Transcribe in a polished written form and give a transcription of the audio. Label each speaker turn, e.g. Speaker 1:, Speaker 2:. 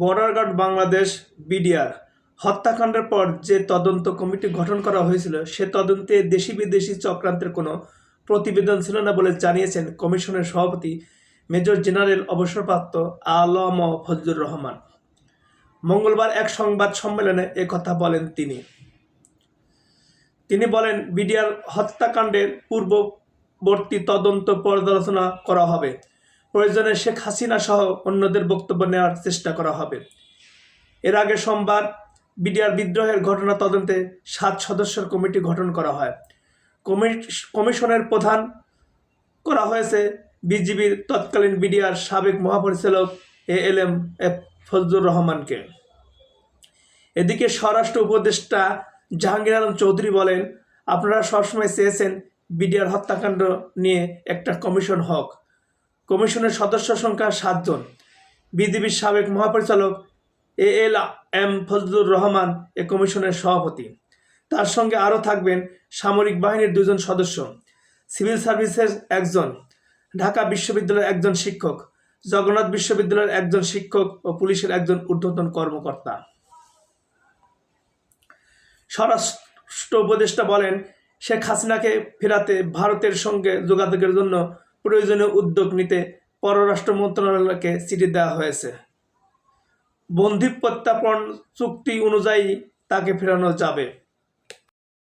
Speaker 1: Border guard Bangladesh BDR হত্যাকাণ্ডের পর যে তদন্ত কমিটি গঠন করা হয়েছিল সে তদন্তে দেশি বিদেশি চক্রান্তের কোনো প্রতিবেদন ছিল না বলে জানিয়েছেন কমিশনের সভাপতি মেজর জেনারেল অবসরপ্রাপ্ত আলম ফজলুর রহমান। মঙ্গলবার এক সংবাদ সম্মেলনে কথা বলেন তিনি বলেন, বিডিআর হত্যাকাণ্ডের পূর্ববর্তী তদন্ত পর্যালোচনা করা হবে, প্রয়োজনে শেখ হাসিনা সহ অন্যদের বক্তব্য নেওয়ার চেষ্টা করা হবে। এর আগে সোমবার বিডিআর বিদ্রোহের ঘটনা তদন্তে 7 সদস্যের কমিটি গঠন করা হয়। কমিশনের প্রধান করা হয়েছে বিজিবির তৎকালীন বিডিআর সাবেক মহাপরিচালক ALM ফজলুর রহমানকে। এদিকে স্বরাষ্ট্র উপদেষ্টা জাহাঙ্গীর আলম চৌধুরী বলেন, আপনারা সবসময় চেয়েছেন বিডিআর হত্যাকাণ্ড নিয়ে একটা কমিশন হোক। কমিশনের সদস্য সংখ্যা 7 জন। বিজিবির সাবেক মহাপরিচালক ALM ফজলুর রহমান এ কমিশনের সভাপতি। তার সঙ্গে আরও থাকবেন সামরিক বাহিনীর 2 জন সদস্য, সিভিল সার্ভিসের 1 জন, ঢাকা বিশ্ববিদ্যালয়ের 1 জন শিক্ষক, জগন্নাথ বিশ্ববিদ্যালয়ের 1 জন শিক্ষক ও পুলিশের 1 জন ঊর্ধ্বতন কর্মকর্তা। স্বরাষ্ট্র উপদেষ্টা বলেন, শেখ হাসিনাকে ফেরাতে ভারতের সঙ্গে যোগাযোগের জন্য প্রয়োজনীয় উদ্যোগ নিতে পররাষ্ট্র মন্ত্রণালয়কে চিঠি দেওয়া হয়েছে। বন্দী প্রত্যার্পণ চুক্তি অনুযায়ী তাকে ফেরানো যাবে।